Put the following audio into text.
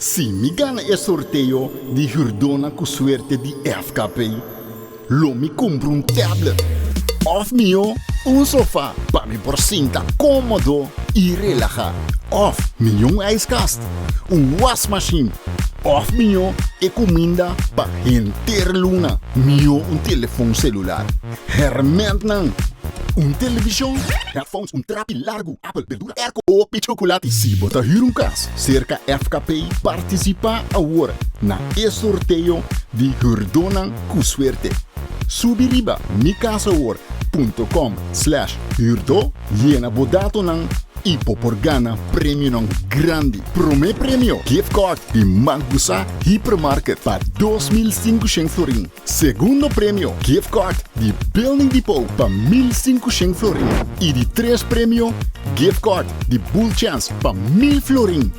Si me gana el sorteo de Jordona con suerte de FKP, lo me compro un tablet. Of mío, un sofá para mi porcinta cómodo y relajar. Of mío, un ijskast, un wash machine. Of mío, e comida para gente luna. Mío, un teléfono celular. Hermentnan. Un televisão, headphones, trapi largo, Apple, verdura, erco ou chocolate. Se botar um caso, cerca FKP participa agora na sorteio de Jordona com suerte. Subiriba micasawar.com/Jurdo llena bodato nang ipo por gana prêmio nang grande. Prome prêmio gift card de Mangusa Hypermarket para 2.500 florin. Segundo prêmio gift card de Building Depot para 1.500 florin. E de 3 prêmio gift card de Bull Chance para 1.000 florin.